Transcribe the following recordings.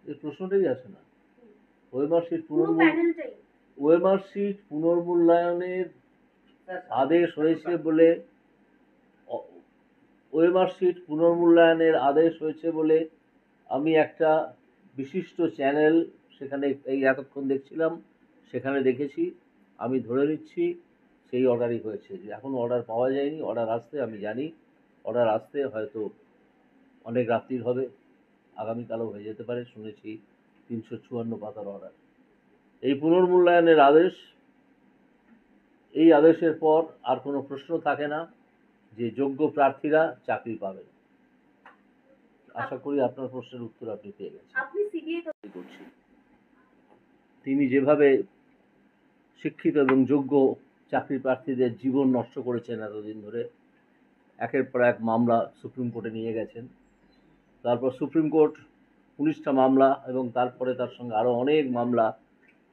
এই প্রশ্নটাই আসে না। ওএমআর সিট পুনর্মূল্যায়নের আদেশ হয়েছে বলে আমি একটা বিশিষ্ট চ্যানেল সেখানে এই এতক্ষণ দেখছিলাম, সেখানে দেখেছি। আমি ধরে নিচ্ছি সেই অর্ডারই হয়েছে। যে এখন অর্ডার পাওয়া যায়নি, অর্ডার আসতে আমি জানি, অর্ডার আসতে হয়তো অনেক রাত্রির হবে, আগামীকালও হয়ে যেতে পারে। শুনেছি 354 পাতার অর্ডার। এই পুনর্মূল্যায়নের আদেশ, এই আদেশের পর আর কোনো প্রশ্ন থাকে না যে যোগ্য প্রার্থীরা চাকরি পাবেন। আশা করি আপনার প্রশ্নের উত্তর আপনি পেয়ে গেছেন। তিনি যেভাবে শিক্ষিত এবং যোগ্য চাকরি প্রার্থীদের জীবন নষ্ট করেছেন এতদিন ধরে, একের পর এক মামলা সুপ্রিম কোর্টে নিয়ে গেছেন, তারপর সুপ্রিম কোর্ট 19টা মামলা এবং তারপরে তার সঙ্গে আরও অনেক মামলা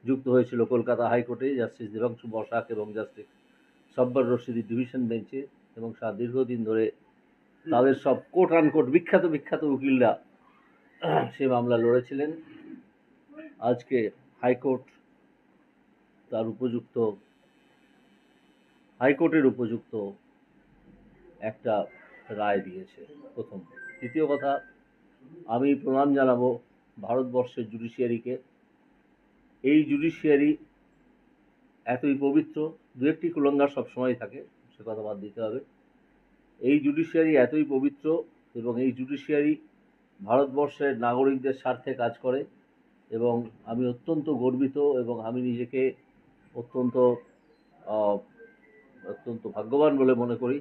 যুক্ত হয়েছিল কলকাতা হাইকোর্টে জাস্টিস দেবাংশু বসাক এবং জাস্টিস সব্বর রশিদি ডিভিশন বেঞ্চে, এবং দীর্ঘদিন ধরে তাদের সব কোট আনকোট বিখ্যাত উকিলরা সে মামলা লড়েছিলেন। আজকে হাইকোর্টের উপযুক্ত একটা রায় দিয়েছে, প্রথম। দ্বিতীয় কথা, আমি প্রণাম জানাবো ভারতবর্ষের জুডিশিয়ারিকে। এই জুডিশিয়ারি এতই পবিত্র, দু একটি কুলঙ্গার সবসময় থাকে, সে কথা বাদ দিতে হবে। এই জুডিশিয়ারি এতই পবিত্র এবং এই জুডিশিয়ারি ভারতবর্ষের নাগরিকদের স্বার্থে কাজ করে, এবং আমি অত্যন্ত গর্বিত এবং আমি নিজেকে অত্যন্ত ভাগ্যবান বলে মনে করি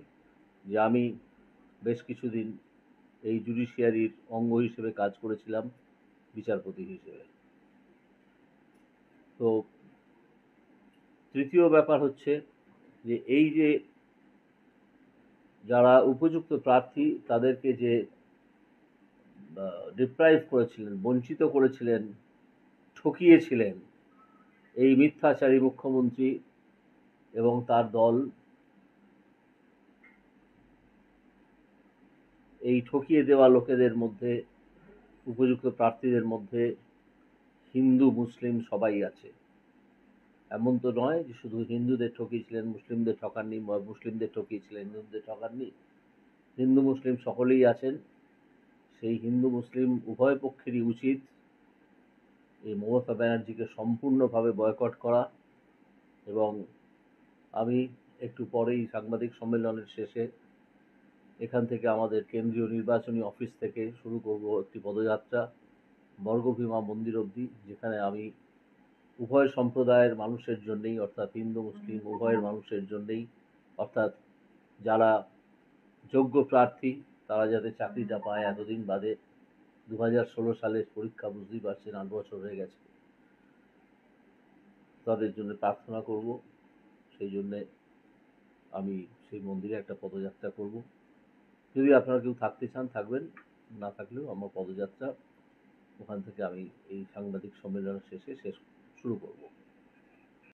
যে আমি বেশ কিছুদিন এই জুডিশিয়ারির অঙ্গ হিসেবে কাজ করেছিলাম, বিচারপতি হিসেবে। তো তৃতীয় ব্যাপার হচ্ছে যে এই যে যারা উপযুক্ত প্রার্থী তাদেরকে যে ডিপ্রাইভ করেছিলেন, বঞ্চিত করেছিলেন, ঠকিয়েছিলেন এই মিথ্যাচারী মুখ্যমন্ত্রী এবং তার দল, এই ঠকিয়ে দেওয়া লোকেদের মধ্যে, উপযুক্ত প্রার্থীদের মধ্যে হিন্দু মুসলিম সবাই আছে। এমন তো নয় যে শুধু হিন্দুদের ঠকিয়েছিলেন, মুসলিমদের ঠকাননি, বা মুসলিমদের ঠকিয়েছিলেন, হিন্দুদের ঠকাননি। হিন্দু মুসলিম সকলেই আছেন। সেই হিন্দু মুসলিম উভয় পক্ষেরই উচিত এই মমতা ব্যানার্জিকে সম্পূর্ণভাবে বয়কট করা। এবং আমি একটু পরেই সাংবাদিক সম্মেলনের শেষে এখান থেকে আমাদের কেন্দ্রীয় নির্বাচনী অফিস থেকে শুরু করব একটি পদযাত্রা বর্গভীমা মন্দির অবধি, যেখানে আমি উভয় সম্প্রদায়ের মানুষের জন্যেই, অর্থাৎ হিন্দু মুসলিম উভয়ের মানুষের জন্যেই, অর্থাৎ যারা যোগ্য প্রার্থী তারা যাতে চাকরিটা পায়, এতদিন বাদে 2016 সালের পরীক্ষা, বুঝতেই পারছেন 8 বছর হয়ে গেছে, তাদের জন্য প্রার্থনা করব। সেই জন্যে আমি সেই মন্দিরে একটা পদযাত্রা করব। যদি আপনারা কেউ থাকতে চান থাকবেন, না থাকলেও আমার পদযাত্রা ওখান থেকে আমি এই সাংবাদিক সম্মেলনের শেষে শুরু করব।